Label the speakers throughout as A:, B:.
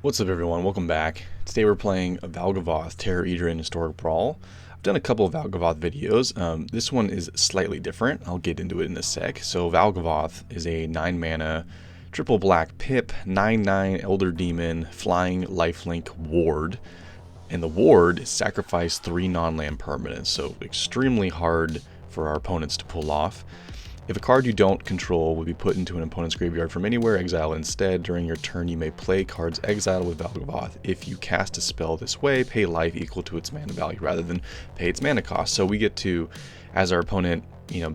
A: What's up everyone, welcome back. Today we're playing a Valgavoth Terror Eater in Historic Brawl. I've done a couple of Valgavoth videos. This one is slightly different. I'll get into it in a sec. So Valgavoth is a 9 mana, triple black pip, 9/9 Elder Demon, flying lifelink ward. And the ward is sacrifice 3 non-land permanents, so extremely hard for our opponents to pull off. If a card you don't control will be put into an opponent's graveyard from anywhere, exile instead. During your turn, you may play cards exiled with Valgavoth. If you cast a spell this way, pay life equal to its mana value rather than pay its mana cost. So we get to, as our opponent,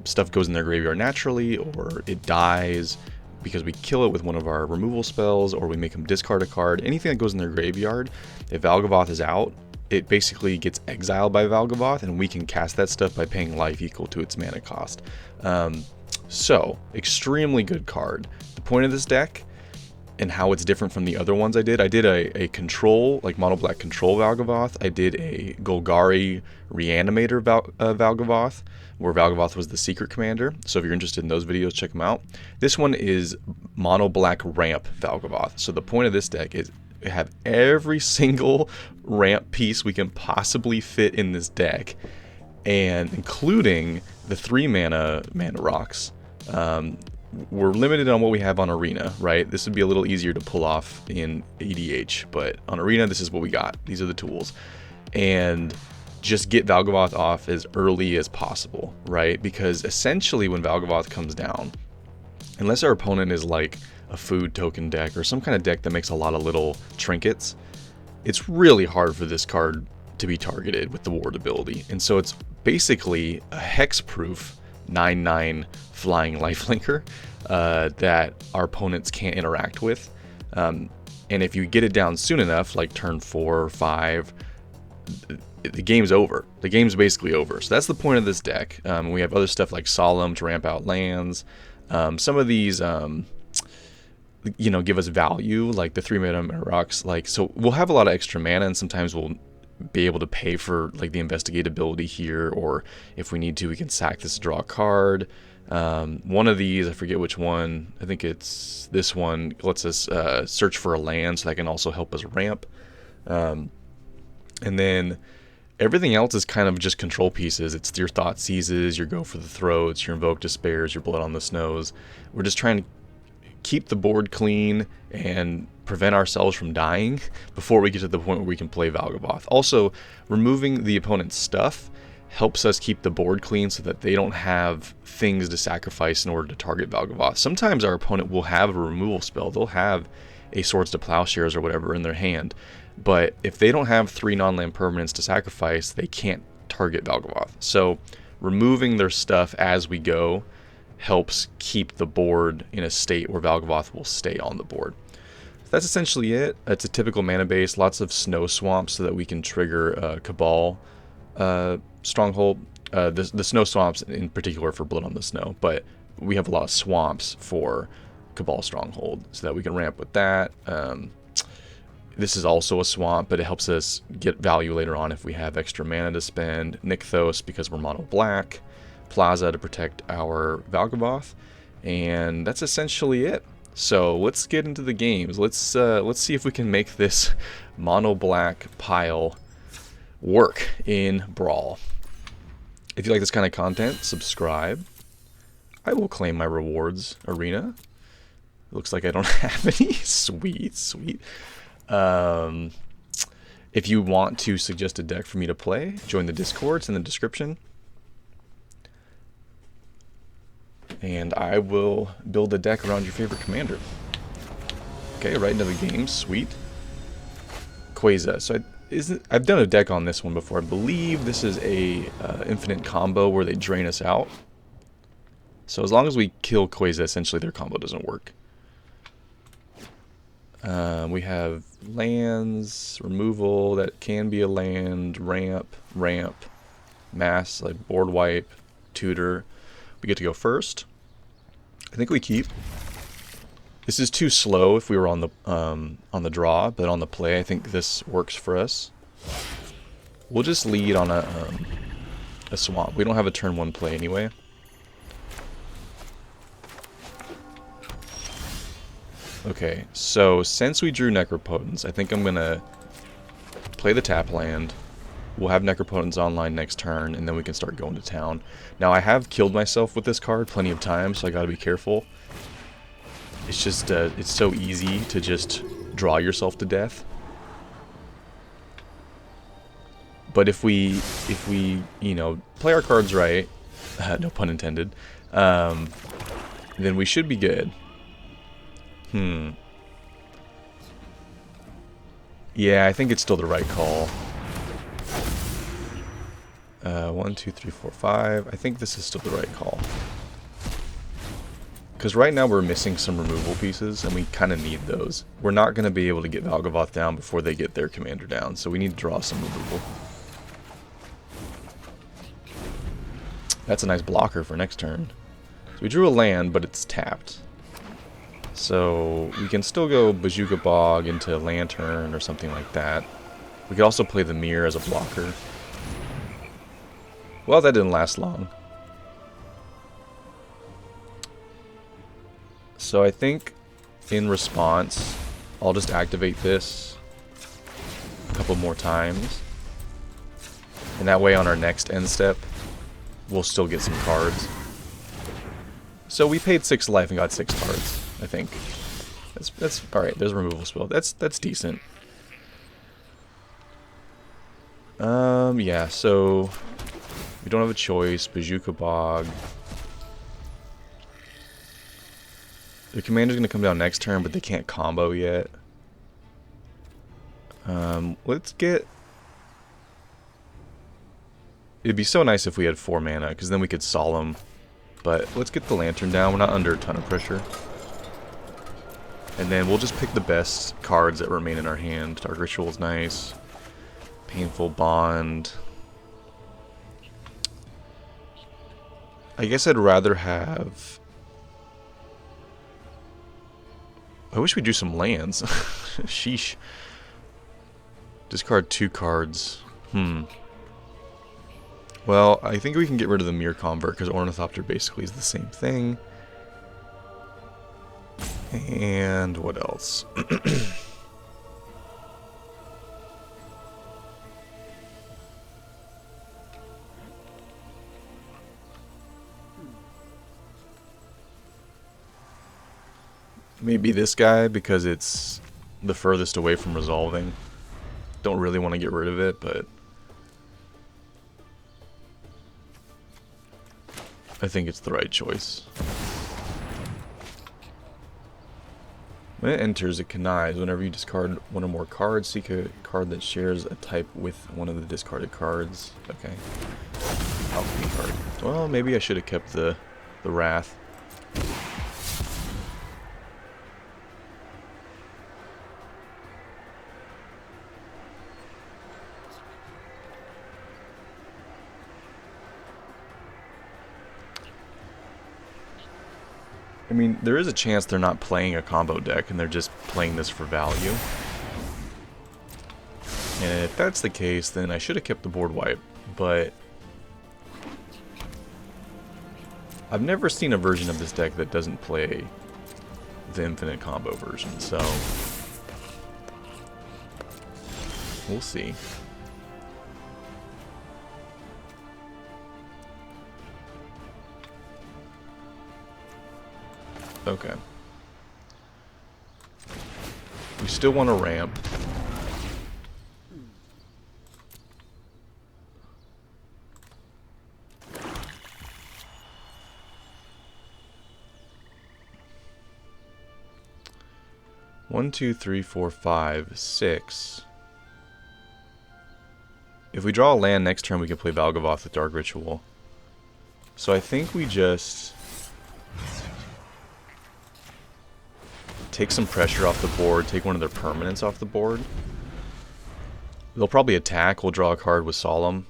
A: stuff goes in their graveyard naturally, or it dies because we kill it with one of our removal spells, or we make them discard a card. Anything that goes in their graveyard, if Valgavoth is out, it basically gets exiled by Valgavoth, and we can cast that stuff by paying life equal to its mana cost. So, extremely good card. The point of this deck, and how it's different from the other ones I did a control, like mono black control Valgavoth. I did a Golgari Reanimator Valgavoth, where Valgavoth was the secret commander. So if you're interested in those videos, check them out. This one is mono black ramp Valgavoth. So the point of this deck is have every single ramp piece we can possibly fit in this deck, and including the 3 mana rocks. We're limited on what we have on Arena, right? This would be a little easier to pull off in EDH, but on Arena, this is what we got. These are the tools. And just get Valgavoth off as early as possible, right? Because essentially when Valgavoth comes down, unless our opponent is like a food token deck or some kind of deck that makes a lot of little trinkets, it's really hard for this card to be targeted with the ward ability. And so it's basically a hex-proof 9/9 flying lifelinker that our opponents can't interact with. And if you get it down soon enough, like turn 4 or 5, the game's over. The game's basically over. So that's the point of this deck. We have other stuff like Solemn to ramp out lands. Some of these give us value, like the 3 mana rocks. So we'll have a lot of extra mana, and sometimes we'll be able to pay for like the investigate ability here, or if we need to, we can sack this to draw a card. One of these, I forget which one, I think it's this one, lets us search for a land, so that can also help us ramp. And then everything else is kind of just control pieces. It's your Thought Seizes, your Go for the Throats, your Invoke Despairs, your Blood on the Snows. We're just trying to keep the board clean and prevent ourselves from dying before we get to the point where we can play Valgavoth. Also, removing the opponent's stuff helps us keep the board clean so that they don't have things to sacrifice in order to target Valgavoth. Sometimes our opponent will have a removal spell. They'll have a Swords to Plowshares or whatever in their hand. But if they don't have 3 non-land permanents to sacrifice, they can't target Valgavoth. So removing their stuff as we go helps keep the board in a state where Valgavoth will stay on the board. That's essentially it. It's a typical mana base, lots of snow swamps so that we can trigger Cabal Stronghold. The snow swamps in particular for Blood on the Snow, but we have a lot of swamps for Cabal Stronghold so that we can ramp with that. This is also a swamp, but it helps us get value later on if we have extra mana to spend. Nykthos because we're mono black. Plaza to protect our Valgavoth, and that's essentially it. So let's get into the games. Let's see if we can make this mono black pile work in Brawl. If you like this kind of content, subscribe. I will claim my rewards arena. Looks like I don't have any. Sweet. If you want to suggest a deck for me to play, join the Discord. It's in the description. And I will build a deck around your favorite commander. Okay, right into the game. Sweet. Quasar. So I've done a deck on this one before. I believe this is a infinite combo where they drain us out. So as long as we kill Quasar, essentially their combo doesn't work. We have lands, removal, that can be a land, ramp, mass, like board wipe, tutor. We get to go first. I think we keep. This is too slow if we were on the draw, but on the play, I think this works for us. We'll just lead on a swamp. We don't have a turn 1 play anyway. Okay, so since we drew Necropotence, I think I'm gonna play the tap land. We'll have Necropotence online next turn, and then we can start going to town. Now, I have killed myself with this card plenty of times, so I gotta be careful. It's just, it's so easy to just draw yourself to death. But if we, you know, play our cards right, no pun intended, then we should be good. Yeah, I think it's still the right call. 1, 2, 3, 4, 5. I think this is still the right call. Because right now we're missing some removal pieces, and we kind of need those. We're not going to be able to get Valgavoth down before they get their commander down, so we need to draw some removal. That's a nice blocker for next turn. So we drew a land, but it's tapped. So we can still go Bazooka Bog into Lantern or something like that. We could also play the Mirror as a blocker. Well, that didn't last long. So I think in response, I'll just activate this a couple more times. And that way on our next end step, we'll still get some cards. So we paid 6 life and got 6 cards, I think. That's alright, there's a removal spell. That's decent. Yeah, so we don't have a choice. Bazooka Bog. The commander's gonna come down next turn, but they can't combo yet. Let's get... It'd be so nice if we had 4 mana, because then we could Solemn. But let's get the Lantern down. We're not under a ton of pressure. And then we'll just pick the best cards that remain in our hand. Dark Ritual's nice. Painful Bond. I guess I'd rather have... I wish we drew some lands. Sheesh. Discard 2 cards. Well, I think we can get rid of the Mirror Convert, because Ornithopter basically is the same thing. And what else? Maybe this guy, because it's the furthest away from resolving. Don't really want to get rid of it, but I think it's the right choice. When it enters, it connives. Whenever you discard one or more cards, seek a card that shares a type with one of the discarded cards. Okay. Alchemy card. Well, maybe I should have kept the Wrath. I mean, there is a chance they're not playing a combo deck and they're just playing this for value. And if that's the case, then I should have kept the board wipe, but I've never seen a version of this deck that doesn't play the infinite combo version, so we'll see. Okay. We still want to ramp. One, two, three, four, five, 6. If we draw a land next turn, we can play Valgavoth with Dark Ritual. So I think we just take some pressure off the board, take one of their permanents off the board. They'll probably attack, we'll draw a card with Solemn.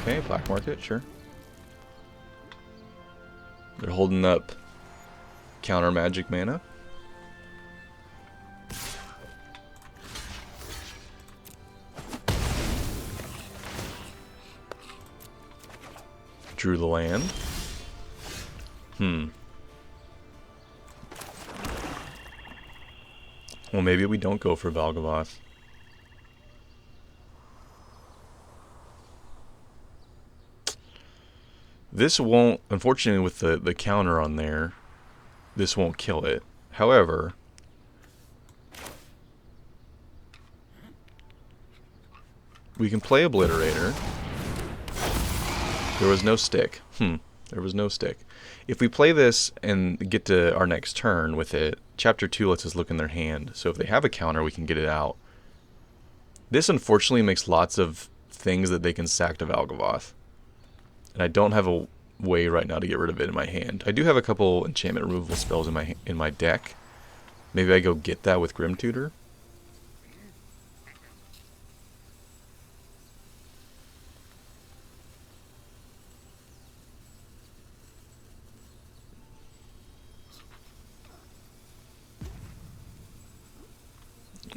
A: Okay, black market, sure. They're holding up counter magic mana. drew the land. Well, maybe we don't go for Valgavoth. This won't, unfortunately with the counter on there, this won't kill it. However, we can play Obliterator. There was no stick. There was no stick. If we play this and get to our next turn with it, Chapter 2 lets us look in their hand. So if they have a counter, we can get it out. This unfortunately makes lots of things that they can sack to Valgavoth. And I don't have a way right now to get rid of it in my hand. I do have a couple enchantment removal spells in my deck. Maybe I go get that with Grim Tutor.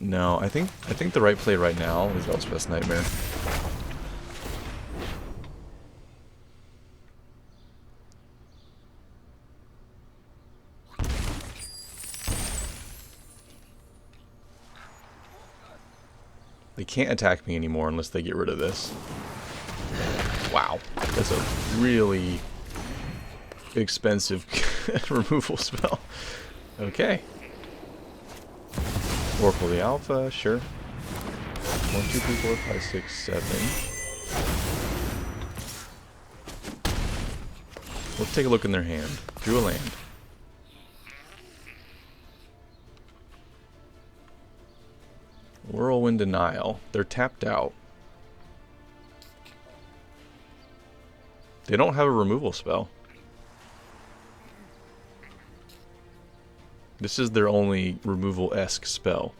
A: No, I think the right play right now is Elspeth's Nightmare. They can't attack me anymore unless they get rid of this. Wow, that's a really expensive removal spell. Okay. Oracle the Alpha, sure. 1, 2, 3, 4, 5, 6, 7. Let's take a look in their hand. Drew a land. Whirlwind Denial. They're tapped out. They don't have a removal spell. This is their only removal-esque spell.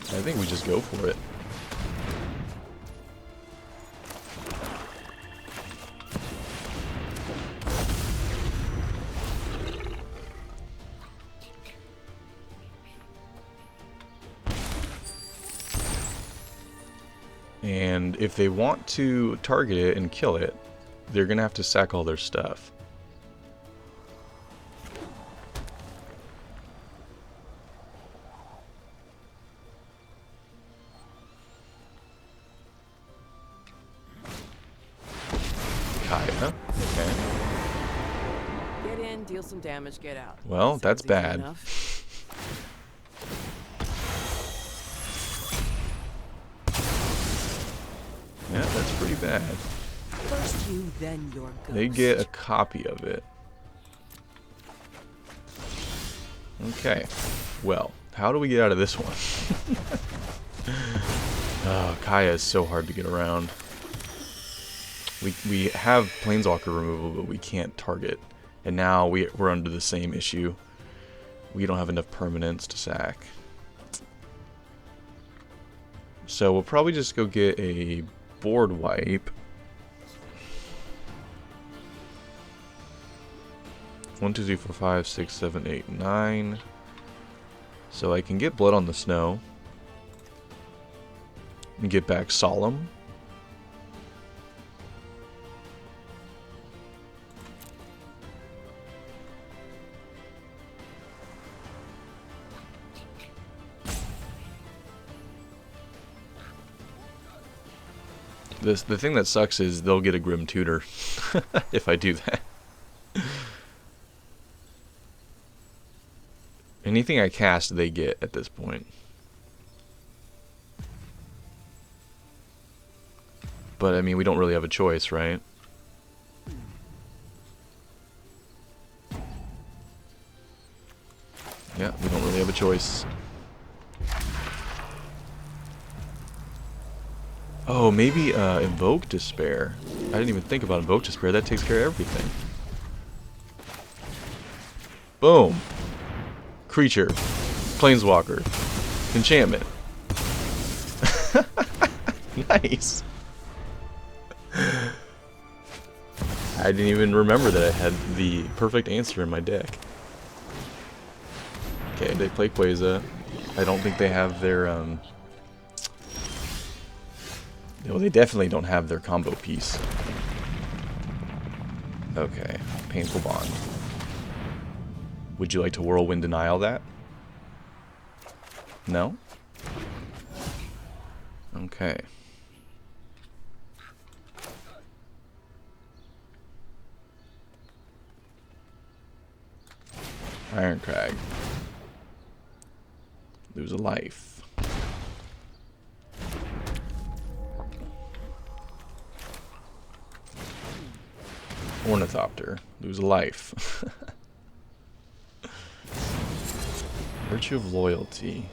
A: I think we just go for it. And if they want to target it and kill it, they're going to have to sack all their stuff. Kaya, okay.
B: Get in, deal some damage, get out.
A: Well, that's bad. Yeah, that's pretty bad.
B: First you, then your ghost.
A: They get a copy of it. Okay. Well, how do we get out of this one? Oh, Kaya is so hard to get around. We have Planeswalker removal, but we can't target. And now we're under the same issue. We don't have enough permanents to sack. So we'll probably just go get a board wipe. 1, 2, 3, 4, 5, 6, 7, 8, 9. So I can get Blood on the Snow. And get back Solemn. The thing that sucks is they'll get a Grim Tutor if I do that. Anything I cast, they get at this point. But, I mean, we don't really have a choice, right? Yeah, we don't really have a choice. Oh, maybe Invoke Despair. I didn't even think about Invoke Despair. That takes care of everything. Boom. Creature. Planeswalker. Enchantment. Nice. I didn't even remember that I had the perfect answer in my deck. Okay, they play Queza. I don't think they have their, well, they definitely don't have their combo piece. Okay, Painful Bond. Would you like to Whirlwind Denial that? No? Okay. Iron Crag. Lose a life. Ornithopter. Lose a life. Virtue of Loyalty.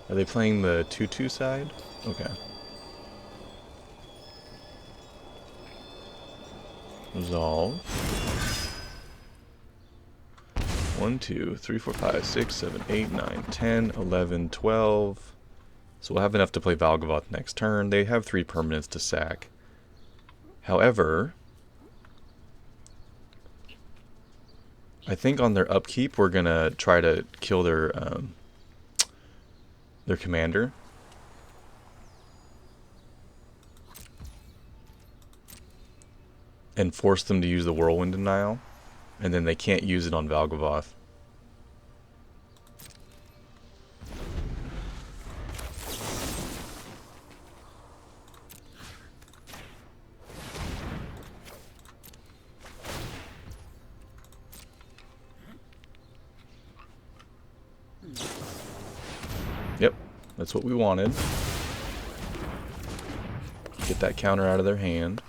A: Are they playing the 2-2 side? Okay. Resolve. 1, 2, 3, 4, 5, 6, 7, 8, 9, 10, 11, 12. So we'll have enough to play Valgavoth next turn. They have 3 permanents to sack. However, I think on their upkeep we're gonna try to kill their commander. And force them to use the Whirlwind Denial. And then they can't use it on Valgavoth. Yep, that's what we wanted. Get that counter out of their hand.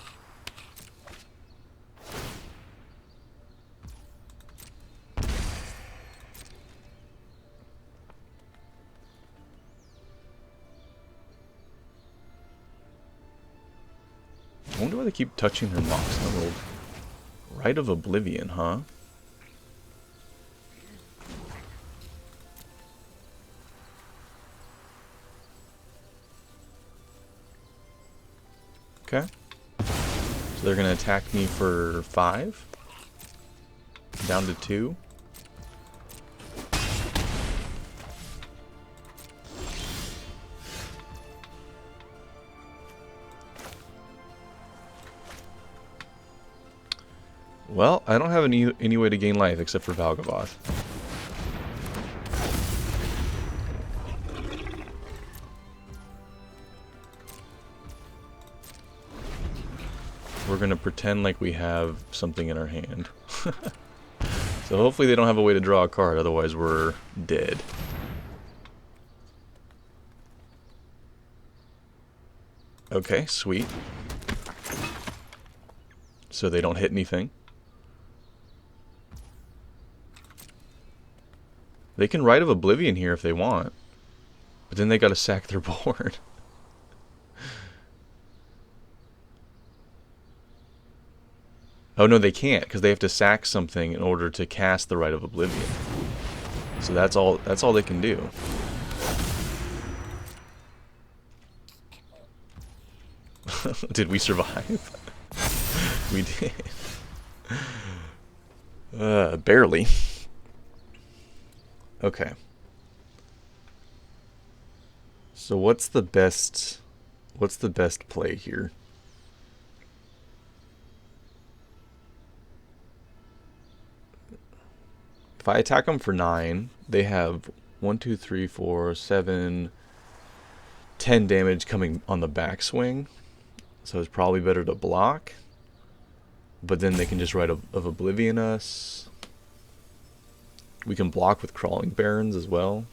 A: I wonder why they keep touching their Mox Emerald. Rite of Oblivion, huh? Okay. So they're going to attack me for 5. Down to 2. Well, I don't have any way to gain life except for Valgavoth. We're gonna pretend like we have something in our hand. So hopefully they don't have a way to draw a card, otherwise we're dead. Okay, sweet. So they don't hit anything. They can Rite of Oblivion here if they want. But then they gotta sack their board. Oh no, they can't, because they have to sack something in order to cast the Rite of Oblivion. So that's all they can do. Did we survive? We did. Barely. Okay. So what's the best play here? If I attack them for 9, they have 1, 2, 3, 4, 7, 10 damage coming on the backswing. So it's probably better to block. But then they can just Rite of Oblivion us. We can block with Crawling Barrens as well.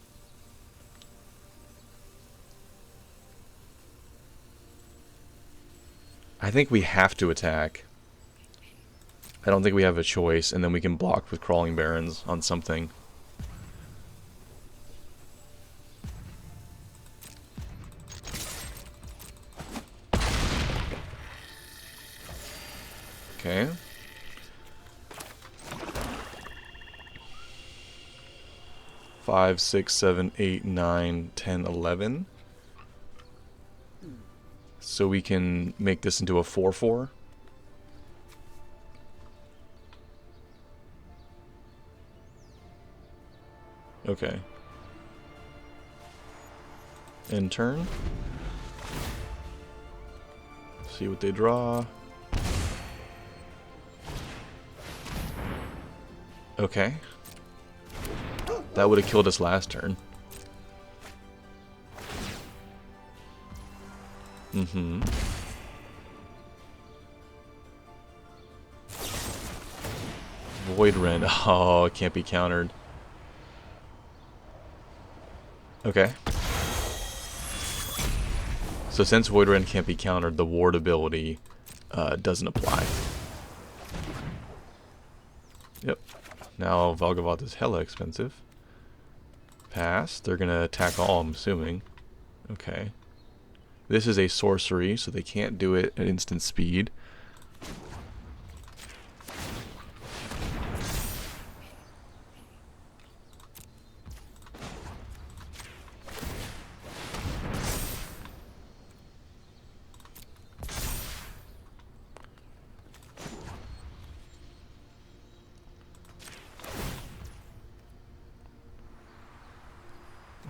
A: I think we have to attack. I don't think we have a choice, and then we can block with Crawling Barrens on something. Okay. Five, 6, 7, 8, 9, 10, 11. so we can make this into a 4/4. Okay. End turn. See what they draw. Okay. That would have killed us last turn. Mm-hmm. Void Rend. Oh, it can't be countered. Okay. So since Void Rend can't be countered, the ward ability doesn't apply. Yep. Now Valgavoth is hella expensive. Pass. They're gonna attack all, I'm assuming. Okay. This is a sorcery, so they can't do it at instant speed.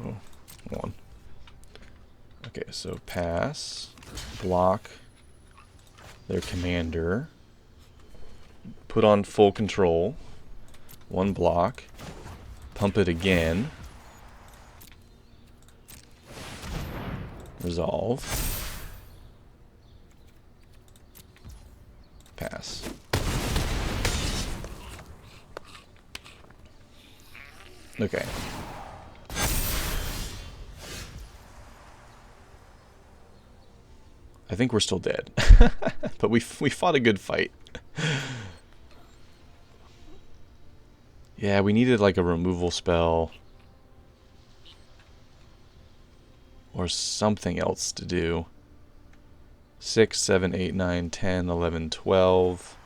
A: Oh, hold on. Okay, so pass, block their commander, put on full control, one block, pump it again, resolve, pass. Okay. I think we're still dead, but we fought a good fight. Yeah, we needed like a removal spell or something else to do. 6, 7, 8, 9, 10, 11, 12.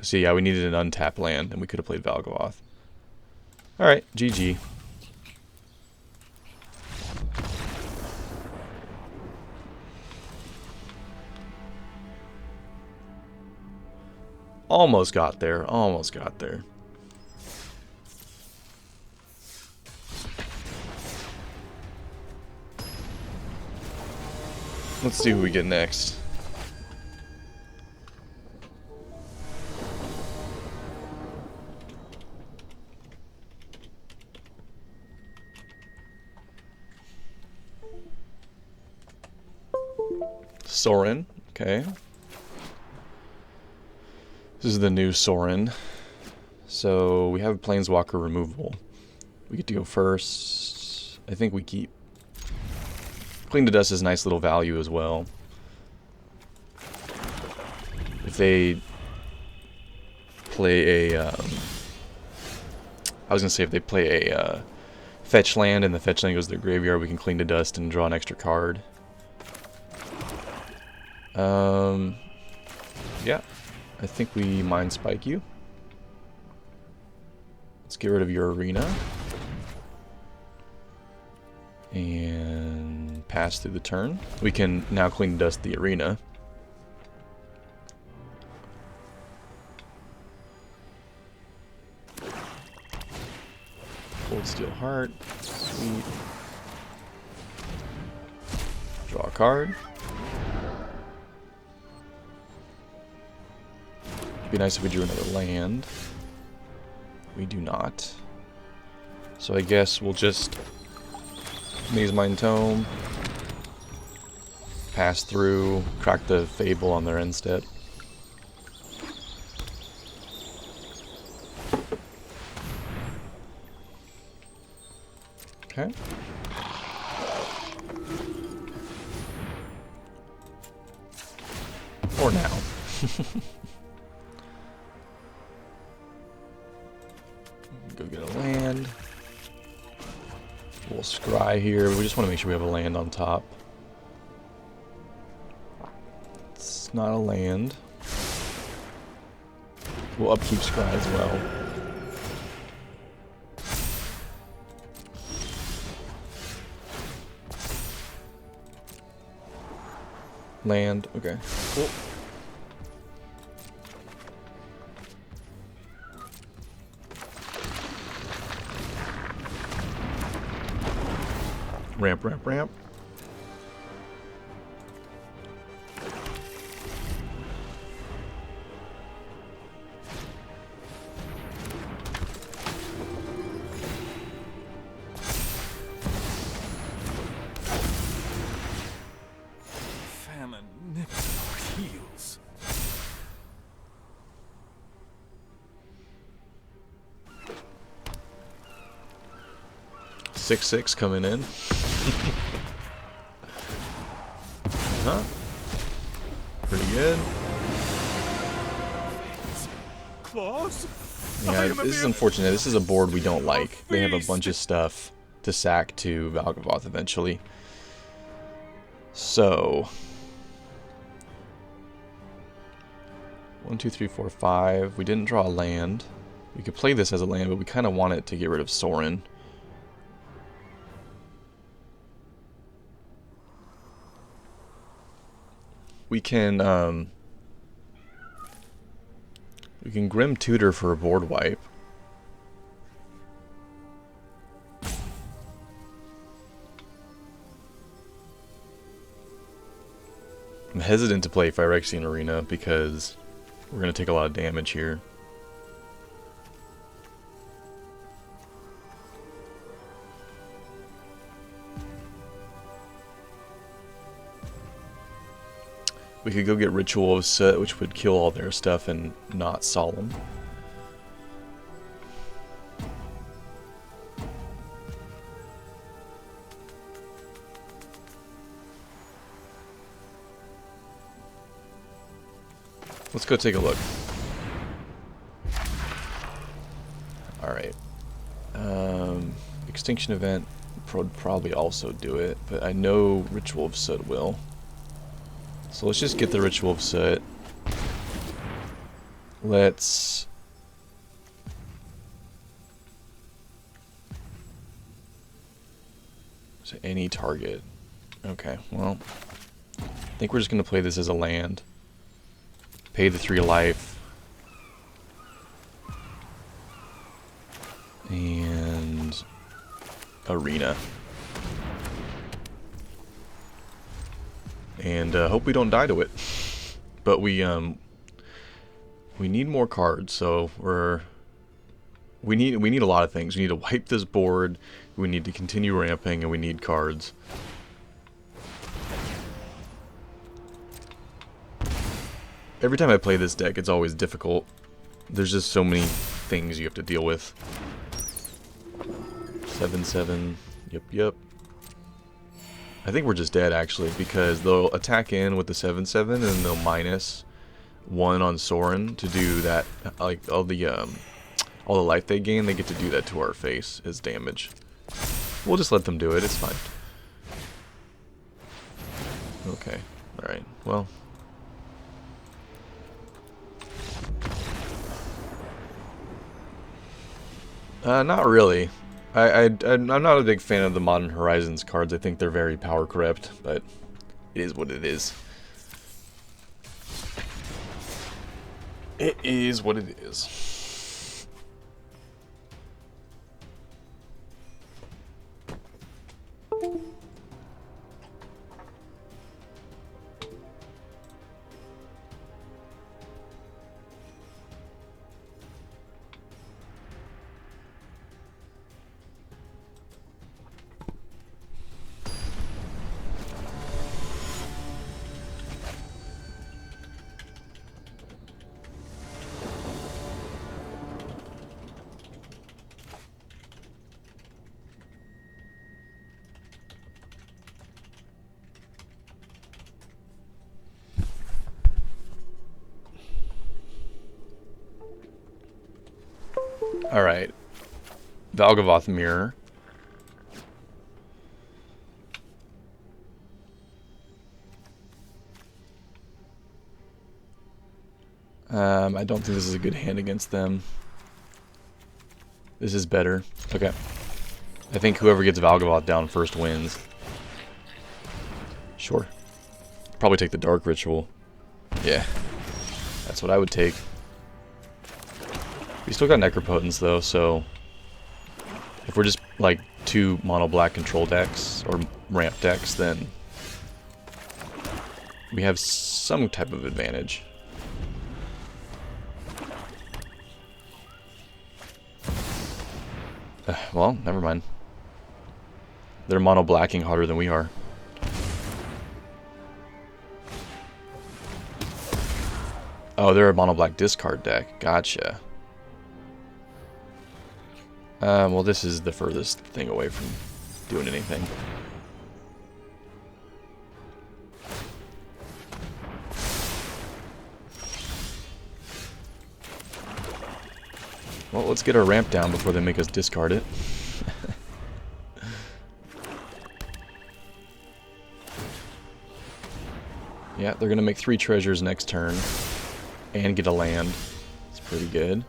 A: So yeah, we needed an untapped land, and we could have played Valgavoth. Alright, GG. Almost got there, almost got there. Let's see who we get next. Sorin, okay. This is the new Sorin. So we have Planeswalker removal. We get to go first. I think we keep... Cling to Dust is a nice little value as well. If they play a... I was going to say if they play a fetch land and the fetch land goes to their graveyard, we can Cling to Dust and draw an extra card. Yeah. I think we Mind Spike you. Let's get rid of your arena. And pass through the turn. We can now Cling Dust the arena. Cold Steel Heart. Sweet. Draw a card. It'd be nice if we drew another land. We do not. So I guess we'll just Maze Mind Tome, pass through, crack the Fable on their end step. Okay. Or now. Go get a land. We'll scry here. We just want to make sure we have a land on top. It's not a land. We'll upkeep scry as well. Land. Okay. Cool. Ramp, ramp, ramp.
C: Famine nips our heels.
A: Six coming in. Huh? Pretty good.
C: Claws?
A: Yeah, this is unfortunate. This is a board we don't like. They have a bunch of stuff to sack to Valgavoth eventually. So 1, 2, 3, 4, 5. We didn't draw a land. We could play this as a land, but we kind of want it to get rid of Sorin. We can Grim Tutor for a board wipe. I'm hesitant to play Phyrexian Arena because we're going to take a lot of damage here. We could go get Ritual of Soot, which would kill all their stuff and not Solemn. Let's go take a look. Alright. Extinction Event would probably also do it, but I know Ritual of Soot will. So let's just get the Ritual of Soot. Let's... So any target. Okay, well... I think we're just going to play this as a land. Pay the 3 life. And... Arena. And hope we don't die to it. But we need more cards, so we need a lot of things. We need to wipe this board, we need to continue ramping, and we need cards. Every time I play this deck, it's always difficult. There's just so many things you have to deal with. 7/7. Yep. I think we're just dead, actually, because they'll attack in with the 7/7 and they'll -1 on Sorin to do that. Like all the life they gain, they get to do that to our face as damage. We'll just let them do it. It's fine. Okay. All right. Well. Not really. I'm not a big fan of the Modern Horizons cards. I think they're very power corrupt, but it is what it is. It is what it is. Alright. Valgavoth Mirror. I don't think this is a good hand against them. This is better. Okay. I think whoever gets Valgavoth down first wins. Sure. Probably take the Dark Ritual. Yeah, that's what I would take. We still got Necropotence though, so if we're just like 2 mono black control decks or ramp decks, then we have some type of advantage. Well, never mind. They're mono blacking harder than we are. Oh, they're a mono black discard deck. Gotcha. Well, this is the furthest thing away from doing anything. Well, let's get our ramp down before they make us discard it. Yeah, they're going to make 3 treasures next turn and get a land. It's pretty good.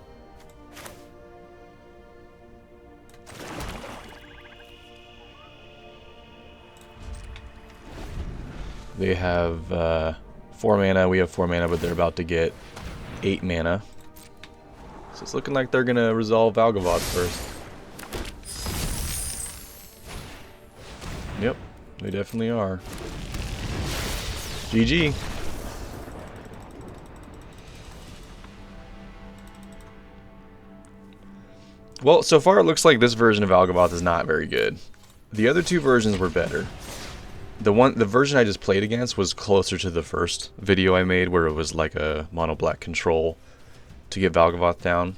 A: They have 4 mana, we have 4 mana, but they're about to get 8 mana. So it's looking like they're going to resolve Valgavoth first. Yep, they definitely are. GG. Well, so far it looks like this version of Valgavoth is not very good. The other 2 versions were better. The version I just played against was closer to the first video I made, where it was like a mono black control to get Valgavoth down.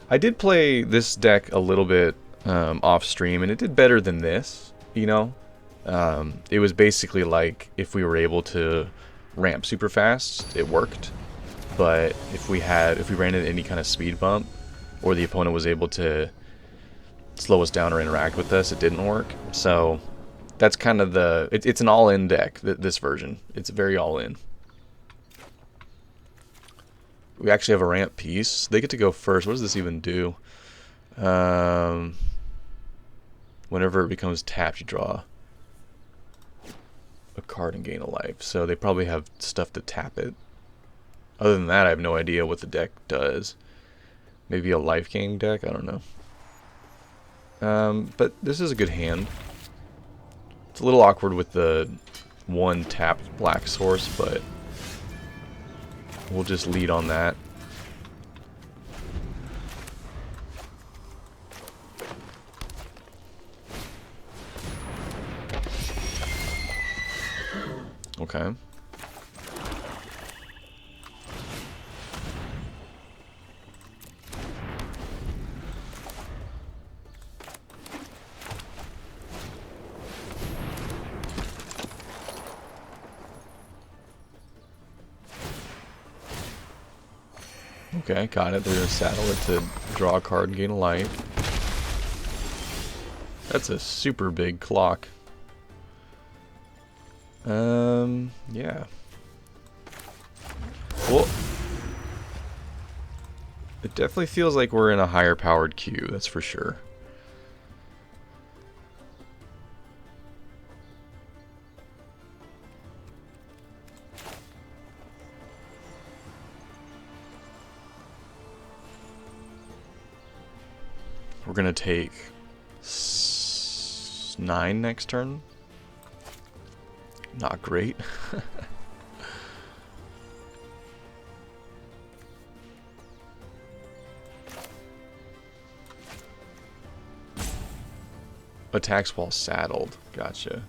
A: I did play this deck a little bit off stream, and it did better than this, you know. It was basically like if we were able to ramp super fast, it worked. But if we ran into any kind of speed bump, or the opponent was able to slow us down or interact with us, it didn't work. So that's kind of it's an all-in deck, this version. It's very all-in. We actually have a ramp piece. They get to go first. What does this even do? Whenever it becomes tapped, you draw a card and gain a life. So they probably have stuff to tap it. Other than that, I have no idea what the deck does. Maybe a life gain deck? I don't know. But this is a good hand. It's a little awkward with the 1 tapped black source, but we'll just lead on that. Okay. Okay, got it. They're going to saddle it to draw a card and gain a life. That's a super big clock. Yeah. Well, it definitely feels like we're in a higher powered queue, that's for sure. We're gonna take 9 next turn. Not great. Attacks while saddled. Gotcha.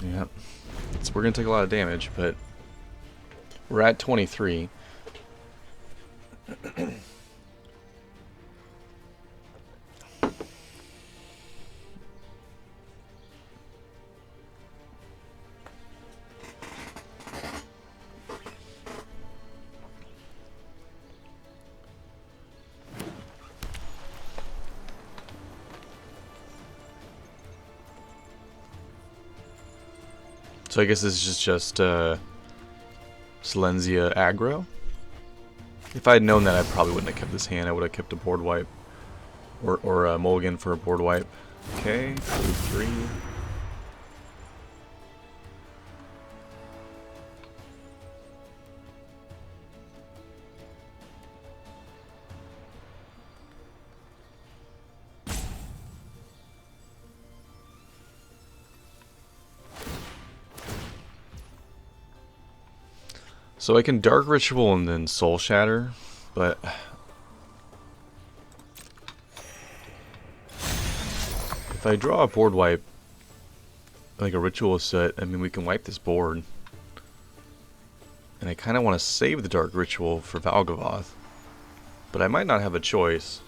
A: Yep. So we're going to take a lot of damage, but we're at 23. So I guess this is just Silenzia aggro. If I had known that, I probably wouldn't have kept this hand. I would have kept a board wipe. Or a mulligan for a board wipe. Okay, 3. So I can Dark Ritual and then Soul Shatter, but if I draw a board wipe, like a Ritual set, I mean we can wipe this board. And I kind of want to save the Dark Ritual for Valgavoth, but I might not have a choice.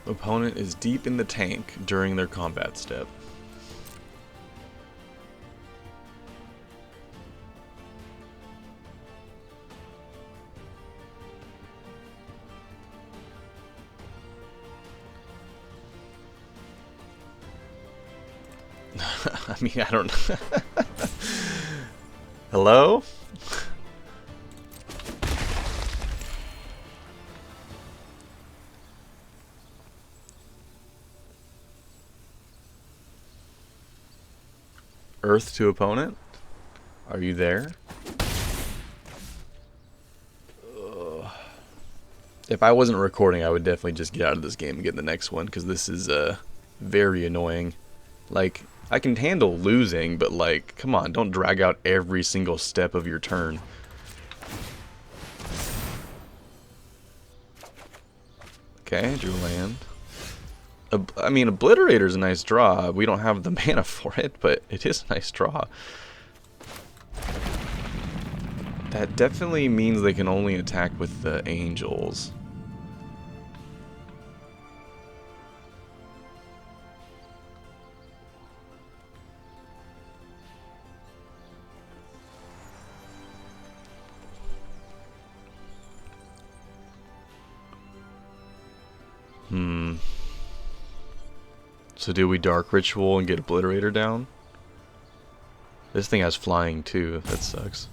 A: Opponent is deep in the tank during their combat step. I mean, I don't know. Hello? Earth to opponent? Are you there? If I wasn't recording, I would definitely just get out of this game and get in the next one, because this is very annoying. Like, I can handle losing, but like, come on, don't drag out every single step of your turn. Okay, drew land. I mean, Obliterator's a nice draw. We don't have the mana for it, but it is a nice draw. That definitely means they can only attack with the angels. So do we Dark Ritual and get Obliterator down? This thing has flying too. That sucks.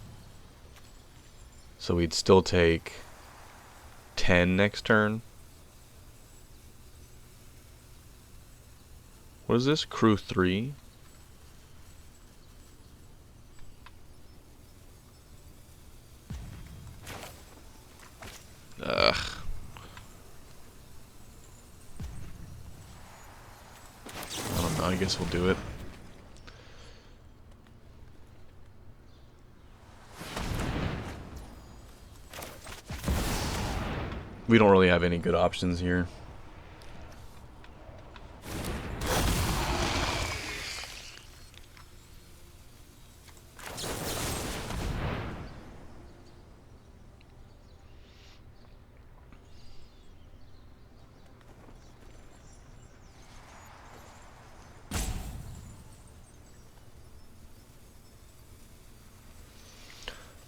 A: So we'd still take 10 next turn. What is this? Crew 3? Ugh. I don't know, I guess we'll do it. We don't really have any good options here.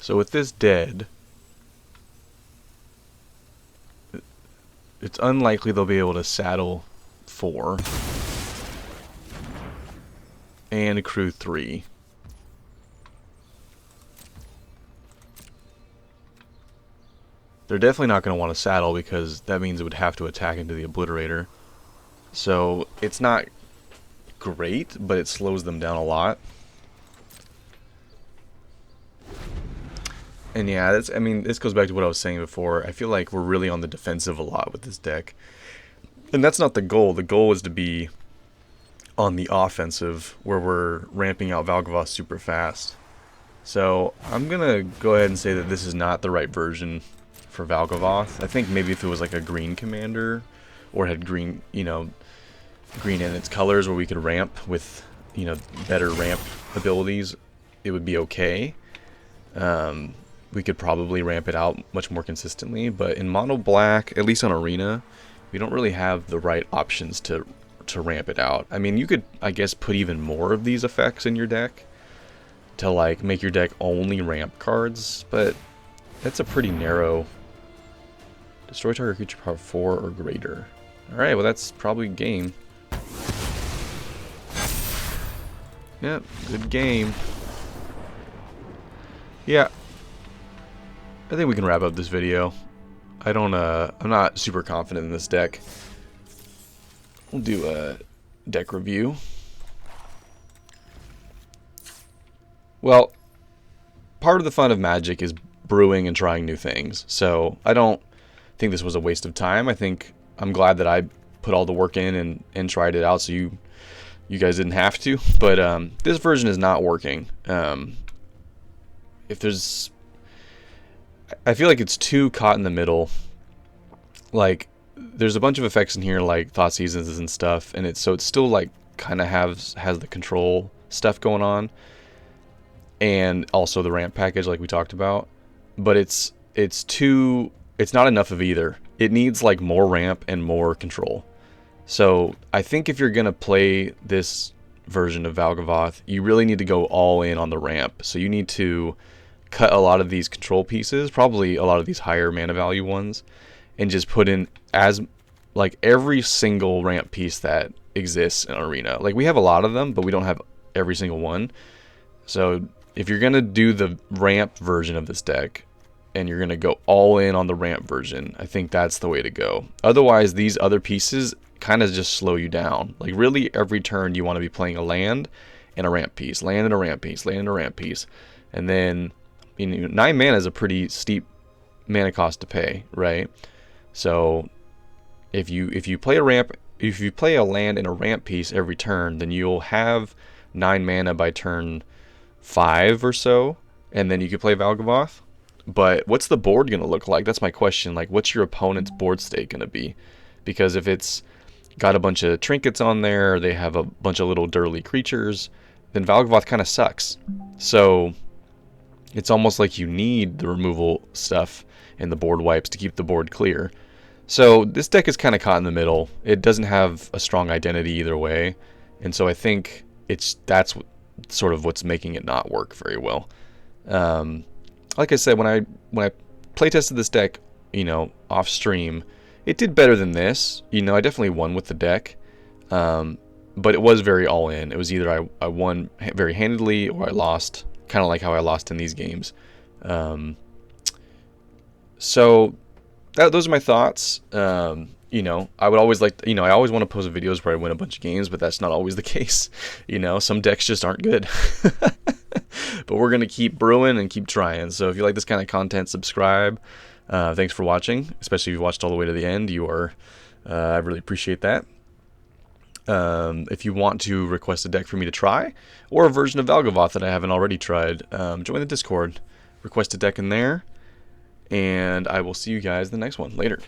A: So with this dead, it's unlikely they'll be able to saddle 4 and crew 3. They're definitely not going to want to saddle because that means it would have to attack into the Obliterator. So it's not great, but it slows them down a lot. And yeah, I mean, this goes back to what I was saying before. I feel like we're really on the defensive a lot with this deck. And that's not the goal. The goal is to be on the offensive, where we're ramping out Valgavoth super fast. So I'm going to go ahead and say that this is not the right version for Valgavoth. I think maybe if it was like a green commander, or had green, you know, green in its colors, where we could ramp with, you know, better ramp abilities, it would be okay. we could probably ramp it out much more consistently. But in mono black, at least on arena, we don't really have the right options to ramp it out. I mean, you could, I guess, put even more of these effects in your deck to like make your deck only ramp cards, but that's a pretty narrow. Destroy target creature power 4 or greater. Alright, well that's probably game. Yep, good game. Yeah. I think we can wrap up this video. I'm not super confident in this deck. We'll do a deck review. Well, part of the fun of Magic is brewing and trying new things. So I don't think this was a waste of time. I'm glad that I put all the work in and tried it out, so you guys didn't have to. But this version is not working. I feel like it's too caught in the middle. Like, there's a bunch of effects in here like Thought Seasons and stuff, and it's still like kind of has the control stuff going on, and also the ramp package like we talked about. But it's not enough of either. It needs like more ramp and more control. So I think if you're gonna play this version of Valgavoth, you really need to go all in on the ramp. So you need to cut a lot of these control pieces, probably a lot of these higher mana value ones, and just put in as like every single ramp piece that exists in Arena. Like, we have a lot of them, but we don't have every single one. So if you're gonna do the ramp version of this deck, and you're gonna go all in on the ramp version, I think that's the way to go. Otherwise, these other pieces kind of just slow you down. Like, really, every turn you want to be playing a land and a ramp piece, land and a ramp piece, land and a ramp piece, and then 9 mana is a pretty steep mana cost to pay, right? So if you play a land and a ramp piece every turn, then you'll have 9 mana by turn 5 or so, and then you can play Valgavoth. But what's the board going to look like? That's my question. Like, what's your opponent's board state going to be? Because if it's got a bunch of trinkets on there, they have a bunch of little dirty creatures, then Valgavoth kind of sucks. So it's almost like you need the removal stuff and the board wipes to keep the board clear. So this deck is kind of caught in the middle. It doesn't have a strong identity either way. And so I think that's sort of what's making it not work very well. Like I said, when I play tested this deck, off stream, it did better than this. I definitely won with the deck, but it was very all in. It was either I won very handedly or I lost, kind of like how I lost in these games. So those are my thoughts. I would always I always want to post videos where I win a bunch of games, but that's not always the case. Some decks just aren't good. But we're going to keep brewing and keep trying. So if you like this kind of content, subscribe. Thanks for watching, especially if you watched all the way to the end. I really appreciate that. If you want to request a deck for me to try, or a version of Valgavoth that I haven't already tried, join the Discord. Request a deck in there. And I will see you guys in the next one. Later.